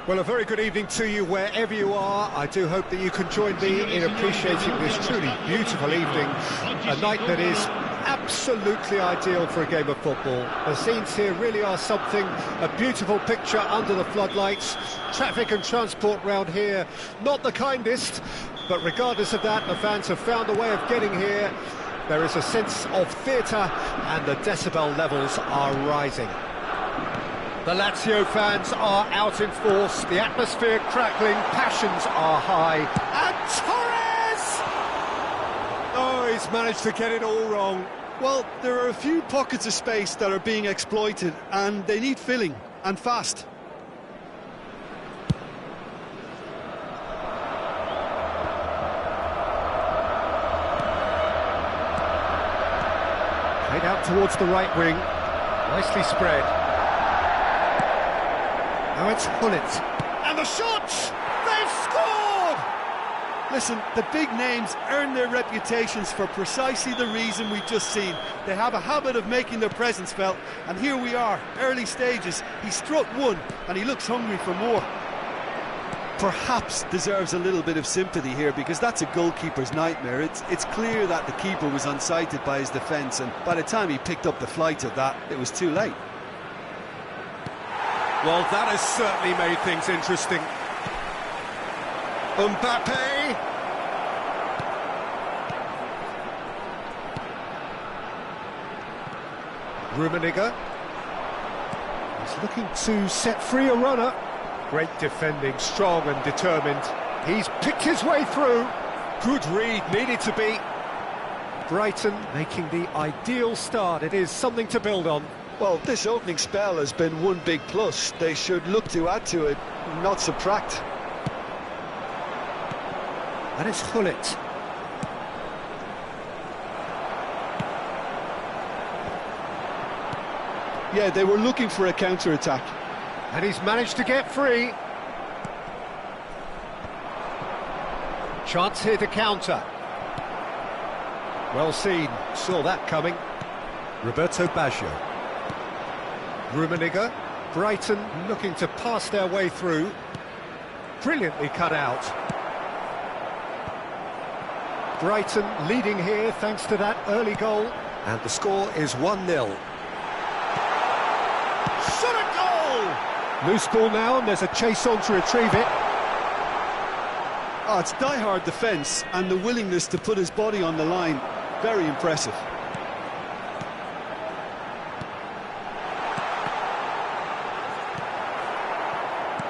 Well, a very good evening to you wherever you are. I do hope that you can join me in appreciating this truly beautiful evening, a night that is absolutely ideal for a game of football. The scenes here really are something, a beautiful picture under the floodlights. Traffic and transport round here, not the kindest, but regardless of that, the fans have found a way of getting here. There is a sense of theatre and the decibel levels are rising. The Lazio fans are out in force, the atmosphere crackling, passions are high, and Torres! Oh, he's managed to get it all wrong. Well, there are a few pockets of space that are being exploited, and they need filling, and fast. Played out towards the right wing, nicely spread. Now it's Gullit. And the shots! They've scored! Listen, the big names earn their reputations for precisely the reason we've just seen. They have a habit of making their presence felt, and here we are, early stages. He struck one, and he looks hungry for more. Perhaps deserves a little bit of sympathy here, because that's a goalkeeper's nightmare. It's clear that the keeper was unsighted by his defence, and by the time he picked up the flight of that, it was too late. Well, that has certainly made things interesting. Mbappe! Rummenigge. He's looking to set free a runner. Great defending, strong and determined. He's picked his way through. Good read, needed to be. Brighton making the ideal start. It is something to build on. Well, this opening spell has been one big plus. They should look to add to it, not subtract. And it's Gullit. Yeah, they were looking for a counter-attack. And he's managed to get free. Chance here to counter. Well seen, saw that coming. Roberto Baggio. Rummenigge. Brighton looking to pass their way through. Brilliantly cut out. Brighton leading here thanks to that early goal. And the score is 1-0. Shot a goal! Loose ball now, and there's a chase on to retrieve it. Oh, it's die-hard defence and the willingness to put his body on the line. Very impressive.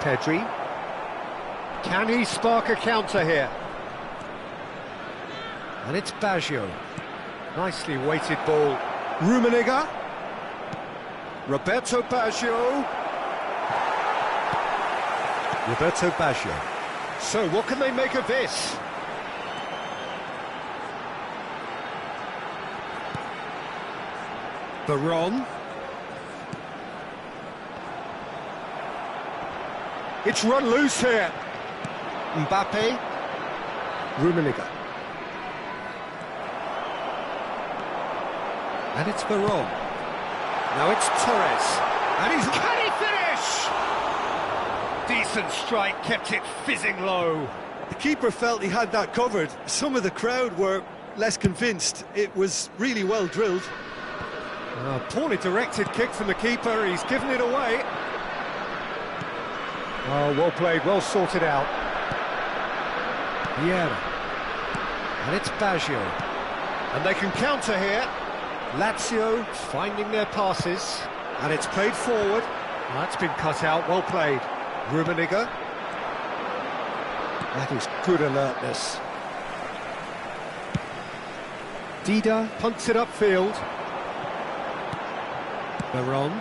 Pedri. Can he spark a counter here? And it's Baggio. Nicely weighted ball. Rummenigge. Roberto Baggio. Roberto Baggio. So what can they make of this? Veron. It's run loose here. Mbappe. Rummenigge. And it's Veron. Now it's Torres. And he's... Can he finish? Decent strike, kept it fizzing low. The keeper felt he had that covered. Some of the crowd were less convinced. It was really well drilled. Poorly directed kick from the keeper, he's given it away. Oh, well played, well sorted out. Vieira. And it's Baggio. And they can counter here. Lazio finding their passes. And it's played forward. That's been cut out, well played. Rummenigge. That is good alertness. Dida punts it upfield. Veron.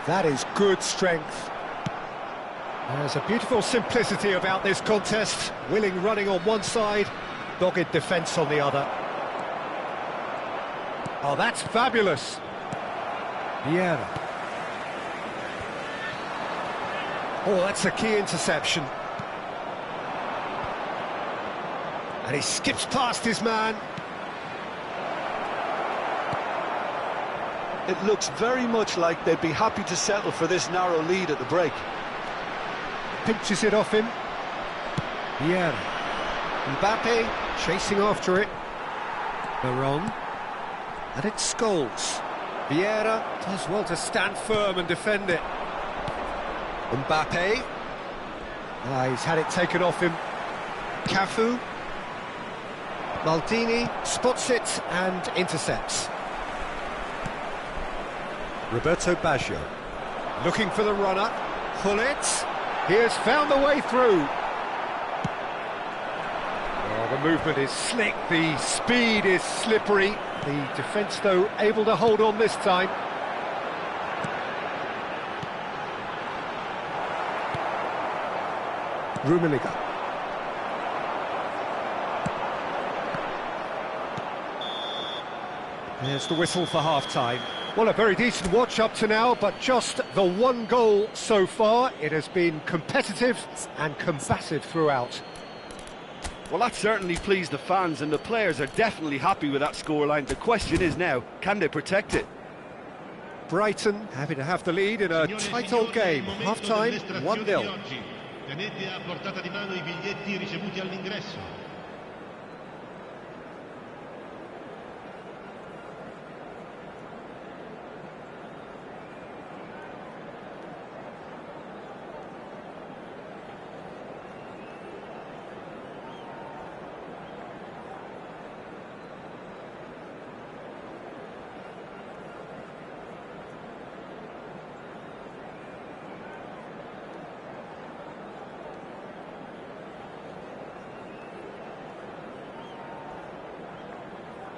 That is good strength. There's a beautiful simplicity about this contest. Willing running on one side, dogged defence on the other. Oh, that's fabulous. Vieira. Oh, that's a key interception. And he skips past his man. It looks very much like they'd be happy to settle for this narrow lead at the break. Pinches it off him. Vieira. Mbappe chasing after it. Veron. And it's Scholes. Vieira does well to stand firm and defend it. Mbappe. He's had it taken off him. Cafu. Maldini spots it and intercepts. Roberto Baggio. Looking for the runner. Hullet. He has found the way through. Oh, the movement is slick, the speed is slippery. The defence, though, able to hold on this time. Rummenigge. There's the whistle for half-time. Well, a very decent watch up to now, but just the one goal so far. It has been competitive and combative throughout. Well, that certainly pleased the fans, and the players are definitely happy with that scoreline. The question is now, can they protect it? Brighton happy to have the lead in a tight old game. Half-time, 1-0. Tenete a portata di mano I biglietti ricevuti all'ingresso.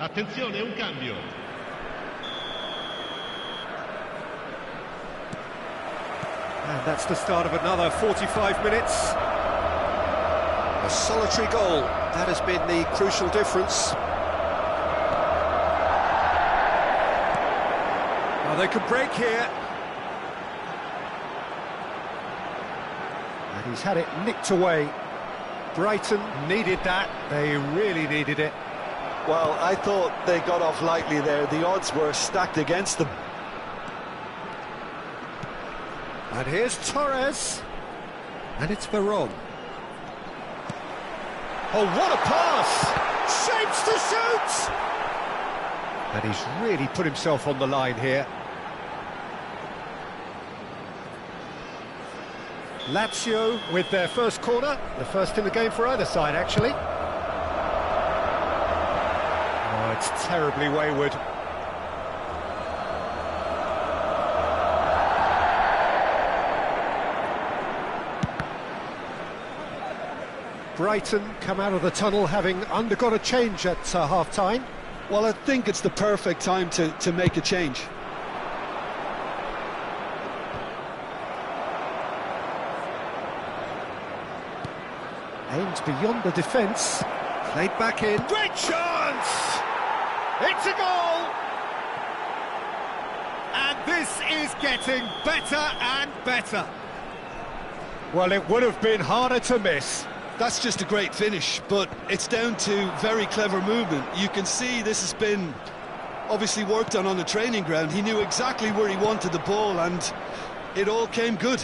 Attenzione, un cambio. And that's the start of another 45 minutes. A solitary goal. That has been the crucial difference. Now they can break here. And he's had it nicked away. Brighton needed that. They really needed it. Well, I thought they got off lightly there. The odds were stacked against them. And here's Torres. And it's Veron. Oh, what a pass! Shapes to shoot! And he's really put himself on the line here. Lazio with their first corner. The first in the game for either side, actually. It's terribly wayward. Brighton come out of the tunnel having undergone a change at half-time. Well, I think it's the perfect time to make a change. Aims beyond the defence. Played back in. Great chance! It's a goal! And this is getting better and better. Well, it would have been harder to miss. That's just a great finish, but it's down to very clever movement. You can see this has been obviously worked on the training ground. He knew exactly where he wanted the ball, and it all came good.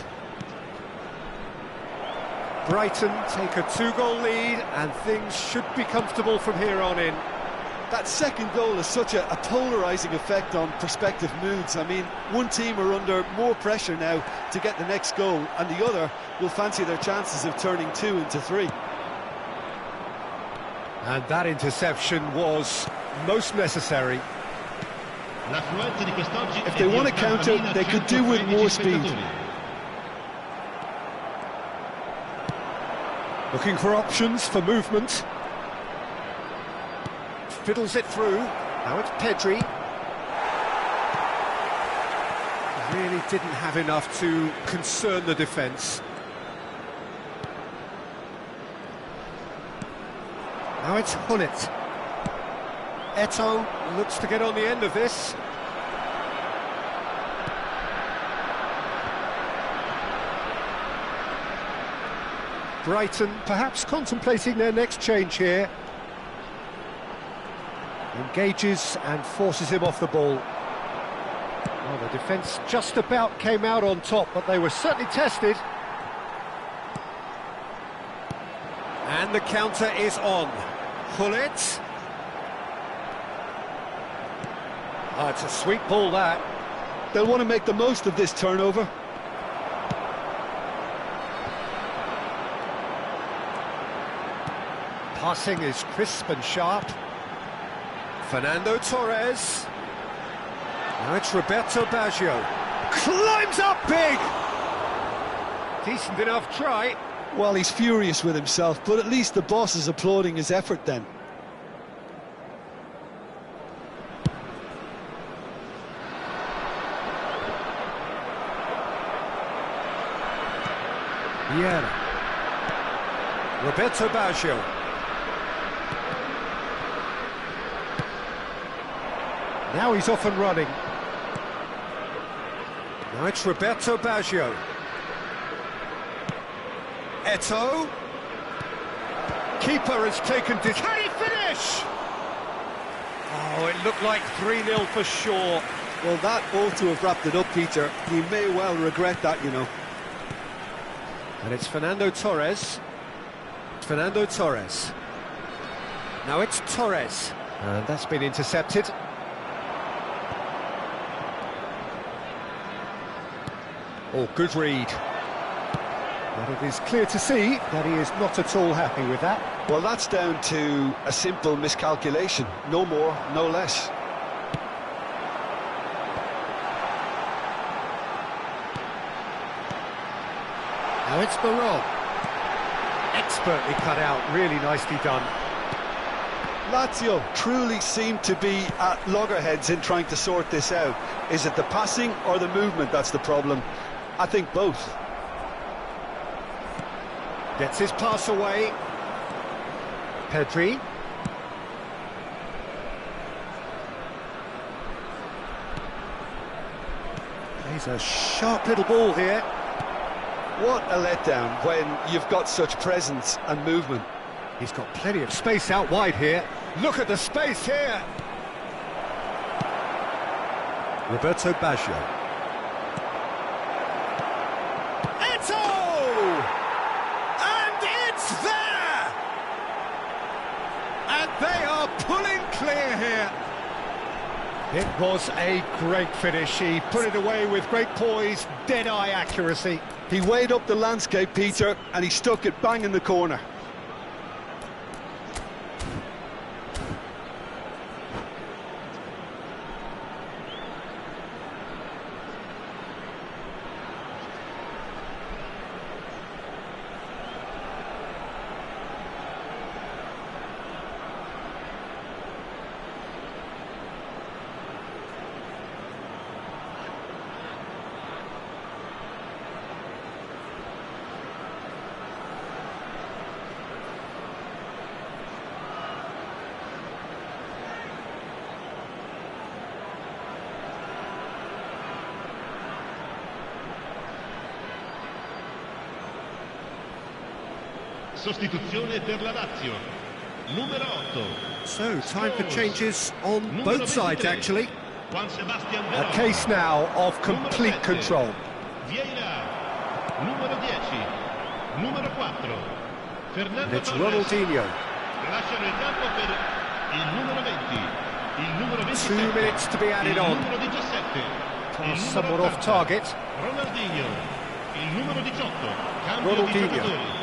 Brighton take a 2-goal lead, and things should be comfortable from here on in. That second goal has such a polarising effect on prospective moods. I mean, one team are under more pressure now to get the next goal, and the other will fancy their chances of turning 2 into 3. And that interception was most necessary. If they want to counter, they could do with more speed. Looking for options for movement. Fiddles it through. Now it's Pedri. Really didn't have enough to concern the defence. Now it's Hullet. Eto'o looks to get on the end of this. Brighton perhaps contemplating their next change here. Engages and forces him off the ball. Well, the defence just about came out on top, but they were certainly tested. And the counter is on. Hullet. Oh, it's a sweet ball, that. They'll want to make the most of this turnover. Passing is crisp and sharp. Fernando Torres. Now it's Roberto Baggio. Climbs up big! Decent enough try. Well, he's furious with himself, but at least the boss is applauding his effort then. Vieira. Roberto Baggio. Now he's off and running. Now it's Roberto Baggio. Eto'o. Keeper has taken... Can he finish? Oh, it looked like 3-0 for sure. Well, that ought to have wrapped it up, Peter. He may well regret that, you know. And it's Fernando Torres. Fernando Torres. Now it's Torres. And that's been intercepted. Oh, good read. But it is clear to see that he is not at all happy with that. Well, that's down to a simple miscalculation. No more, no less. Now it's Barol. Expertly cut out, really nicely done. Lazio truly seem to be at loggerheads in trying to sort this out. Is it the passing or the movement that's the problem? I think both. Gets his pass away. Pedri. Plays a sharp little ball here. What a letdown when you've got such presence and movement. He's got plenty of space out wide here. Look at the space here. Roberto Baggio. Eto'o! And it's there! And they are pulling clear here. It was a great finish. He put it away with great poise, dead-eye accuracy. He weighed up the landscape, Peter, and he stuck it bang in the corner. Sostituzione per la Lazio. Numero 8. So, time for changes on both sides, actually. A case A now of complete control. Vieira. Numero 10. Numero 4. And Fernando it's Torres. Ronaldinho. Lasciano il campo per il numero 20, il numero 27, 2 minutes to be added il on. numero 17, Pass il somewhat numero off 80, target. Ronaldinho, il numero 18, cambio di Ronaldinho. giocatori.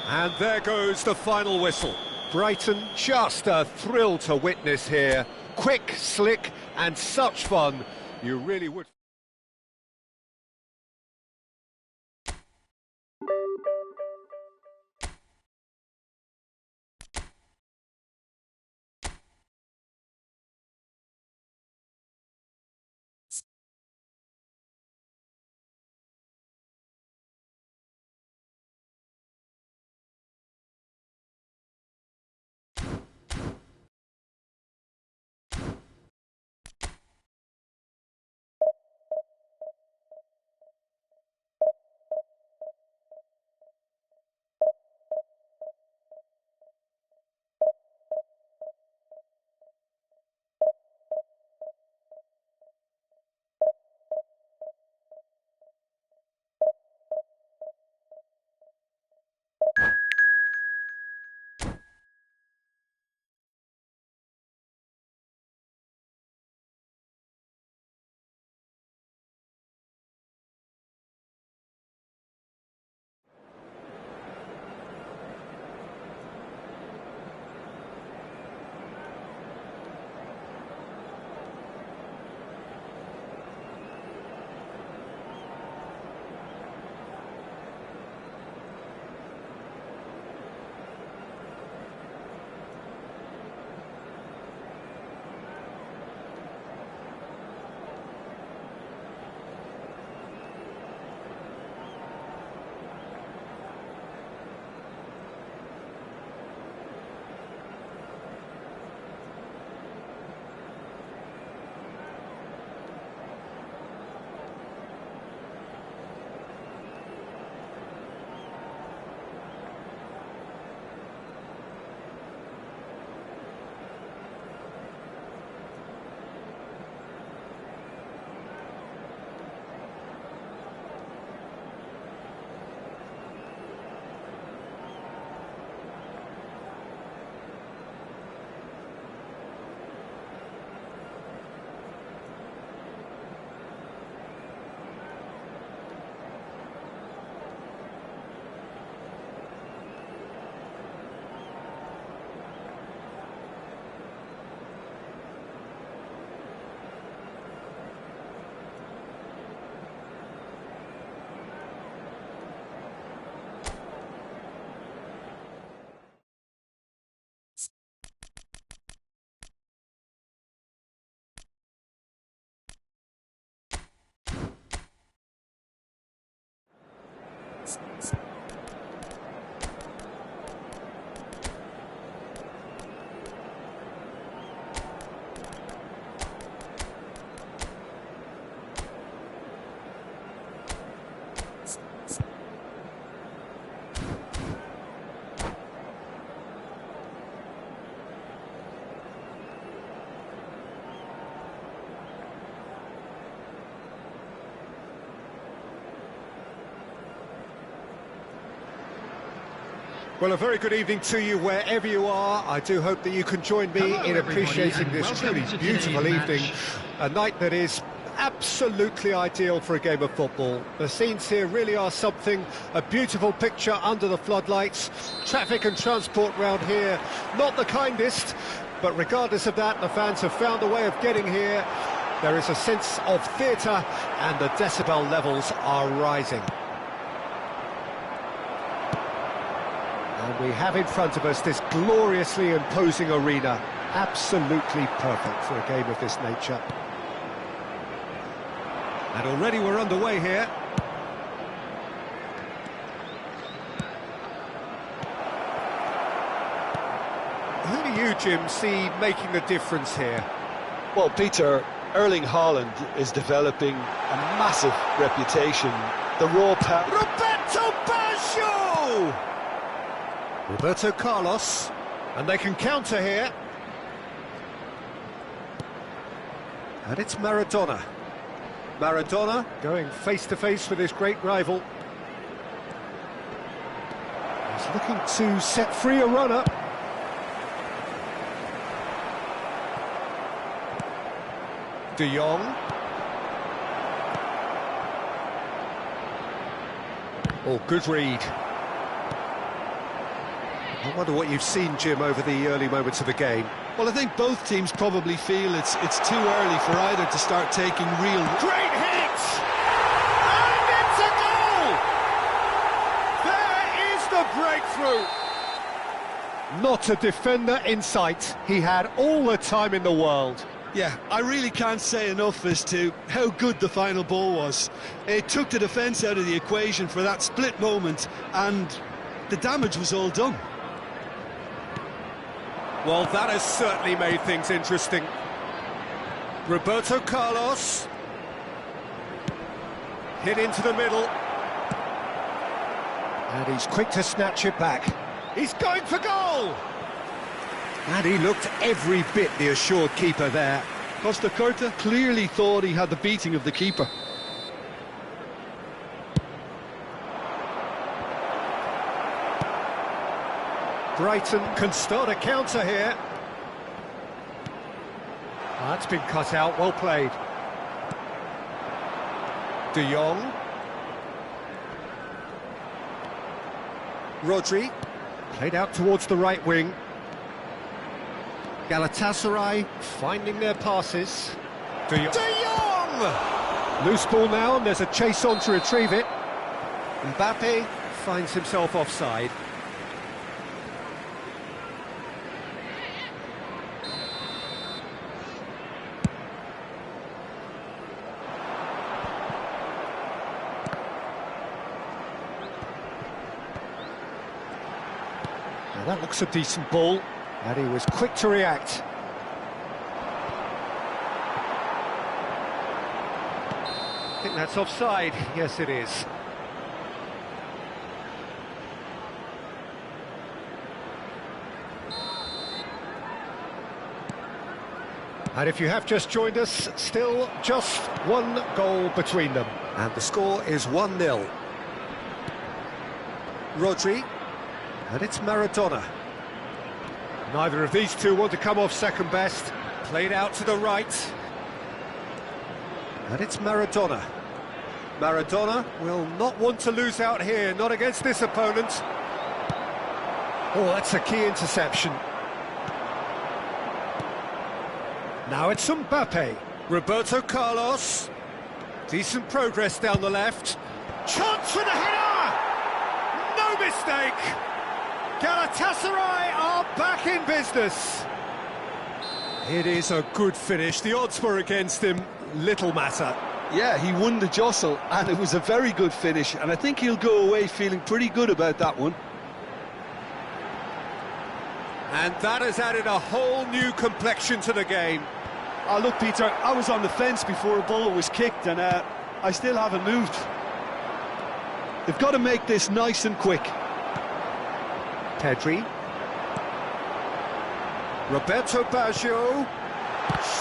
And there goes the final whistle. Brighton, just a thrill to witness here. Quick, slick, and such fun. You really would. Well, a very good evening to you wherever you are. I do hope that you can join me in appreciating this truly beautiful evening. A night that is absolutely ideal for a game of football. The scenes here really are something, a beautiful picture under the floodlights. Traffic and transport round here, not the kindest, but regardless of that, the fans have found a way of getting here. There is a sense of theatre and the decibel levels are rising. And we have in front of us this gloriously imposing arena, absolutely perfect for a game of this nature. And already we're underway here. Who do you, Jim, see making the difference here? Well, Peter, Erling Haaland is developing a massive reputation. The raw power... Roberto Baggio! Roberto Carlos, and they can counter here. And it's Maradona. Maradona going face-to-face with his great rival. He's looking to set free a runner. De Jong. Oh, good read. I wonder what you've seen, Jim, over the early moments of the game. Well, I think both teams probably feel it's too early for either to start taking real... Great hit! And it's a goal! There is the breakthrough! Not a defender in sight. He had all the time in the world. Yeah, I really can't say enough as to how good the final ball was. It took the defence out of the equation for that split moment, and the damage was all done. Well, that has certainly made things interesting. Roberto Carlos. Hit into the middle. And he's quick to snatch it back. He's going for goal! And he looked every bit the assured keeper there. Costa Curta clearly thought he had the beating of the keeper. Brighton can start a counter here. That's been cut out, well played. De Jong. Rodri. Played out towards the right wing. Galatasaray finding their passes. De Jong! Loose ball now, and there's a chase on to retrieve it. Mbappe finds himself offside. Now that looks a decent ball, and he was quick to react. I think that's offside. Yes, it is. And if you have just joined us, still just one goal between them. And the score is 1-0. Rodri. And it's Maradona. Neither of these two want to come off second best. Played out to the right. And it's Maradona. Maradona will not want to lose out here, not against this opponent. Oh, that's a key interception. Now it's Mbappe. Roberto Carlos. Decent progress down the left. Chance for the header! No mistake! Galatasaray are back in business. It is a good finish. The odds were against him. Little matter. Yeah, he won the jostle, and it was a very good finish, and I think he'll go away feeling pretty good about that one. And that has added a whole new complexion to the game. Oh, look, Peter, I was on the fence before a ball was kicked, and I still haven't moved. They've got to make this nice and quick. Pedri. Roberto Baggio.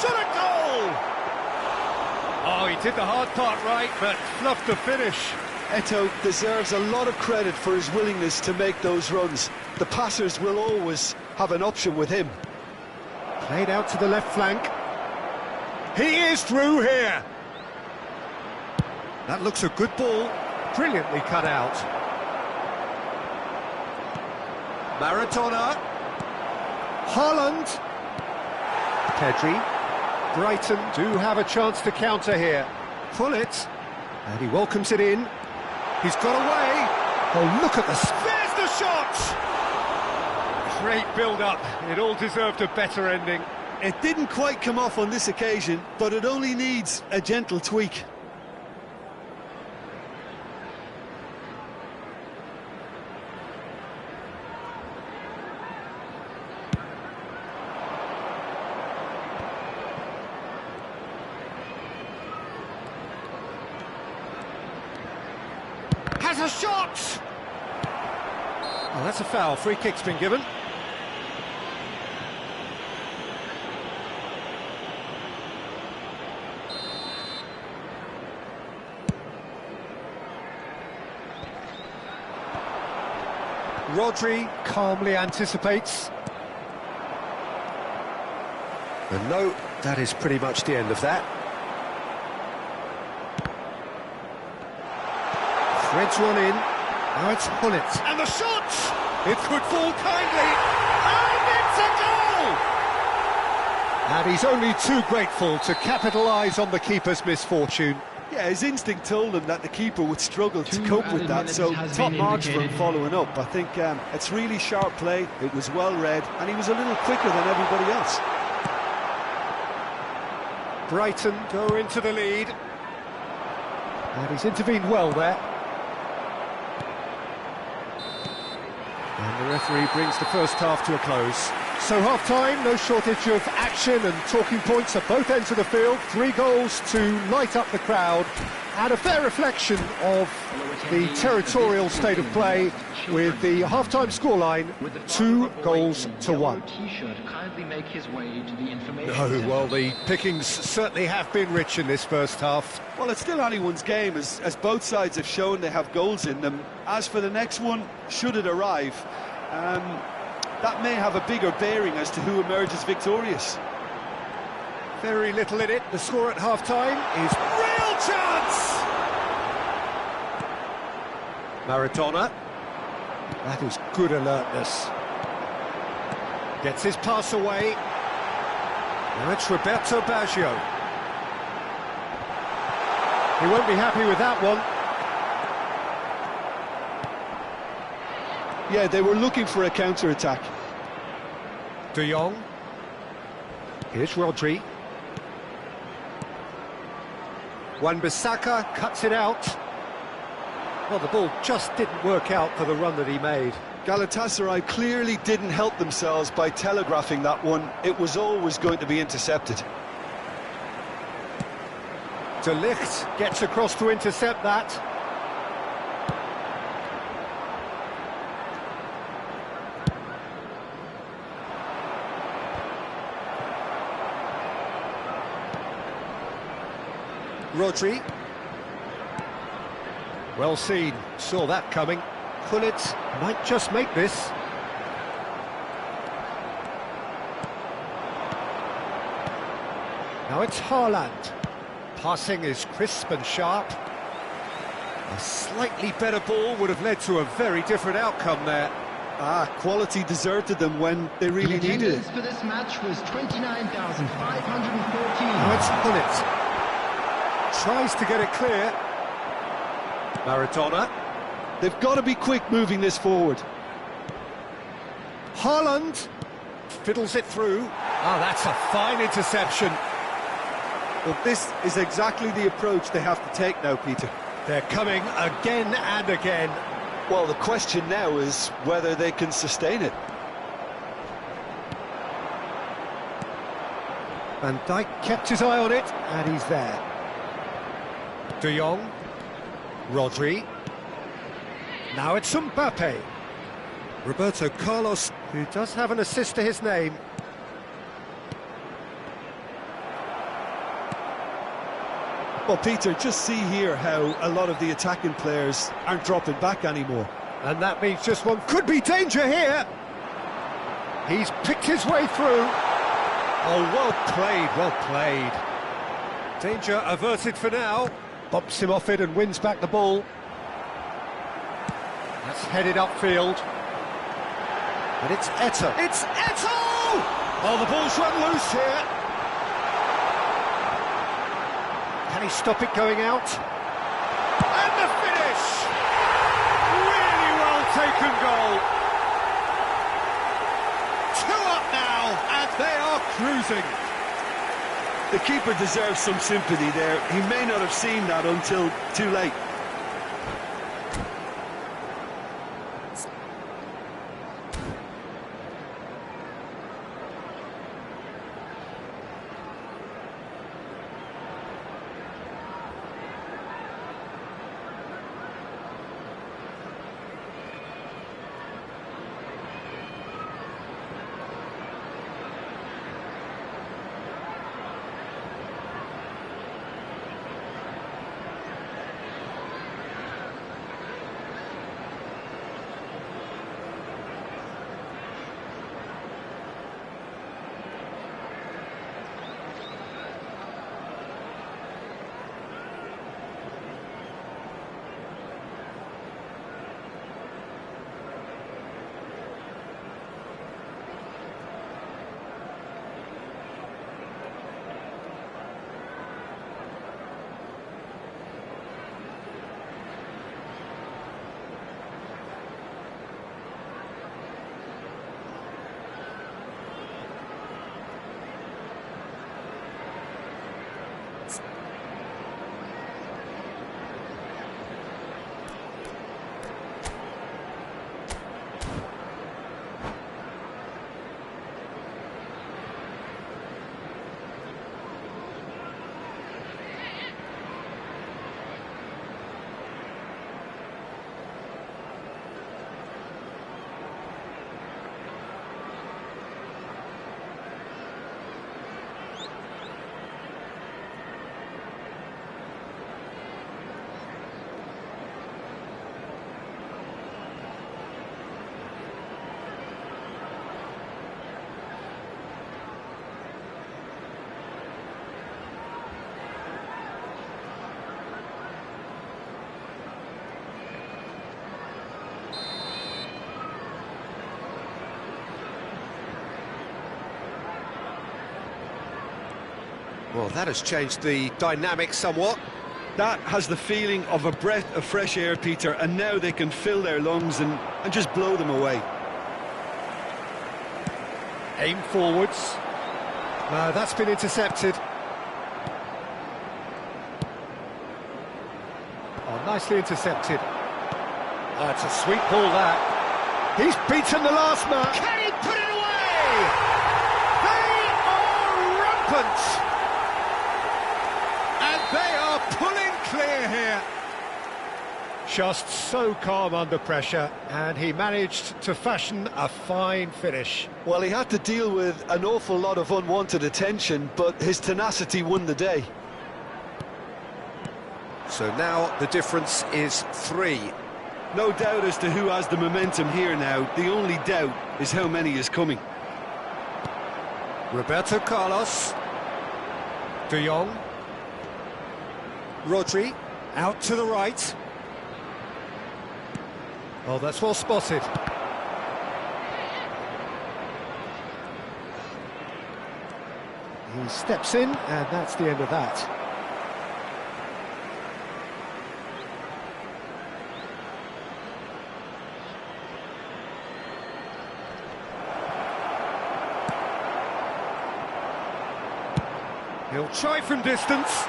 Shot a goal! Oh, he did the hard part right, but fluffed the finish. Eto'o deserves a lot of credit for his willingness to make those runs. The passers will always have an option with him. Played out to the left flank. He is through here. That looks a good ball. Brilliantly cut out. Maradona. Haaland. Pedri. Brighton do have a chance to counter here. Pull it. And he welcomes it in. He's got away. Oh, look at this. There's the shot! Great build-up. It all deserved a better ending. It didn't quite come off on this occasion, but it only needs a gentle tweak. Has a shot! Oh, that's a foul. Free kick's been given. Rodri calmly anticipates. And no, that is pretty much the end of that. Threads one in. Now it's Gullit. And the shot! It could fall kindly. And it's a goal! And he's only too grateful to capitalise on the keeper's misfortune. Yeah, his instinct told him that the keeper would struggle to cope with that, so top marks for him following up. I think it's really sharp play, it was well read, and he was a little quicker than everybody else. Brighton go into the lead. And he's intervened well there. And the referee brings the first half to a close. So half-time, no shortage of action and talking points at both ends of the field. 3 goals to light up the crowd, and a fair reflection of the territorial state of play, with the half-time scoreline 2-1. No, well, the pickings certainly have been rich in this first half. Well, it's still anyone's game, as both sides have shown they have goals in them. As for the next one, should it arrive, that may have a bigger bearing as to who emerges victorious. Very little in it. The score at half-time is real chance! Maradona. That is good alertness. Gets his pass away. Now it's Roberto Baggio. He won't be happy with that one. Yeah, they were looking for a counter-attack. De Jong. Here's Rodri. Wan-Bissaka cuts it out. Well, the ball just didn't work out for the run that he made. Galatasaray clearly didn't help themselves by telegraphing that one. It was always going to be intercepted. De Ligt gets across to intercept that. Rodri. Well seen, saw that coming. Gullit might just make this. Now it's Haaland. Passing is crisp and sharp. A slightly better ball would have led to a very different outcome there. Quality deserted them when they really needed it. For this match was 29,514. Now it's Gullit. Tries to get it clear. Maradona. They've got to be quick moving this forward. Haaland fiddles it through. That's a fine interception. Well, this is exactly the approach they have to take now, Peter. They're coming again and again. Well, the question now is whether they can sustain it. Van Dijk kept his eye on it, and he's there. De Jong. Rodri. Now it's Mbappe. Roberto Carlos, who does have an assist to his name. Well, Peter, just see here how a lot of the attacking players aren't dropping back anymore. And that means just one could be danger here. He's picked his way through. Oh, well played, well played. Danger averted for now. Bumps him off it and wins back the ball. That's headed upfield. And it's Eto'o. It's Eto'o! Oh, the ball's run loose here. Can he stop it going out? And the finish! Really well taken goal. 2 up now, and they are cruising. The keeper deserves some sympathy there. He may not have seen that until too late. Well, that has changed the dynamic somewhat. That has the feeling of a breath of fresh air, Peter, and now they can fill their lungs and just blow them away. Aim forwards. That's been intercepted. Oh, nicely intercepted. It's a sweet ball, that. He's beaten the last man. Can he put it away? They are rampant. And they are pulling clear here. Just so calm under pressure, and he managed to fashion a fine finish. Well, he had to deal with an awful lot of unwanted attention, but his tenacity won the day. So now the difference is 3. No doubt as to who has the momentum here now. The only doubt is how many is coming. Roberto Carlos. De Jong. Rodri. Out to the right. Oh, that's well spotted. He steps in, and that's the end of that. He'll try from distance.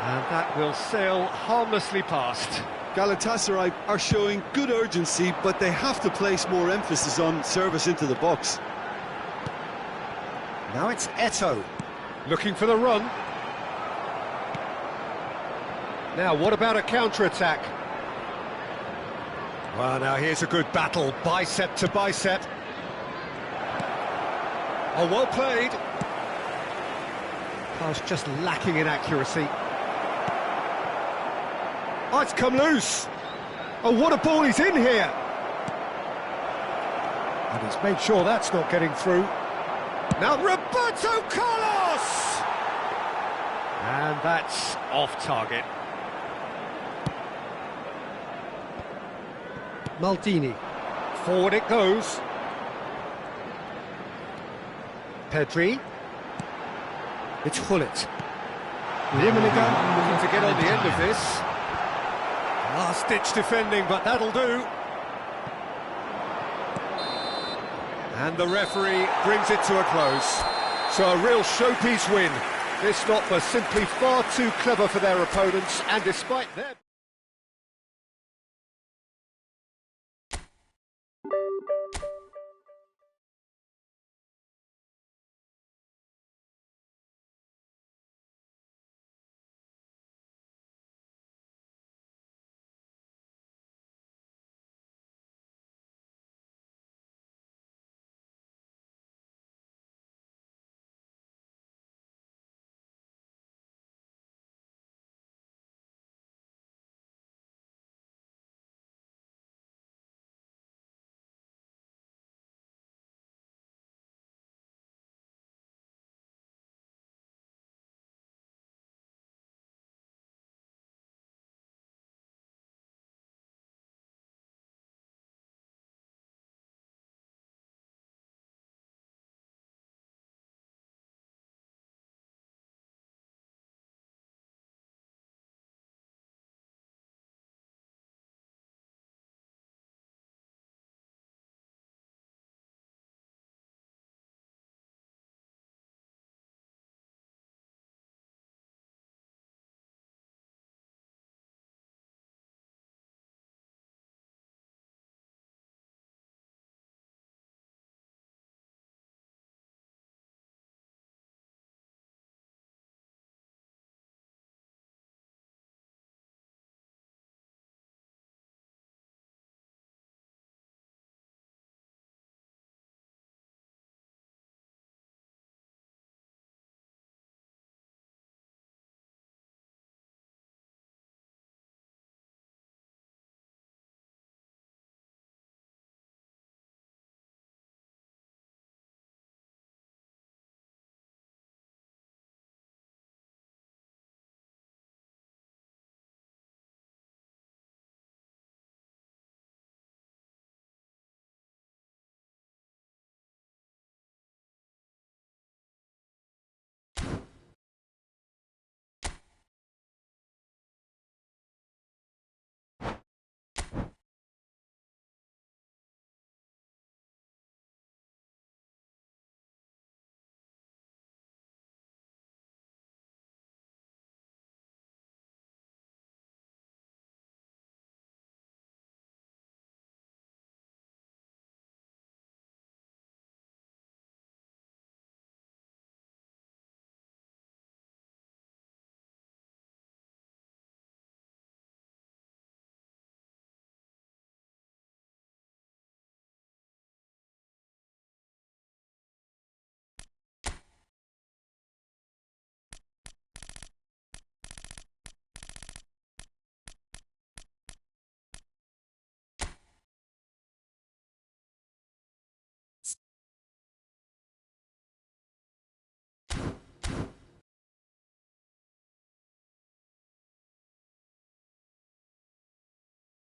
And that will sail harmlessly past. Galatasaray are showing good urgency, but they have to place more emphasis on service into the box. Now it's Eto'o, looking for the run. Now, what about a counter-attack? Well, now here's a good battle, bicep to bicep. Oh, well played. Pass just lacking in accuracy. Oh, it's come loose. Oh, what a ball, he's in here. And he's made sure that's not getting through. Now Roberto Carlos! And that's off target. Maldini. Forward it goes. Pedri. It's Hullet. Liminigan looking to get on the end of this. Last-ditch defending, but that'll do. And the referee brings it to a close. So a real showpiece win. This lot were simply far too clever for their opponents, and despite their...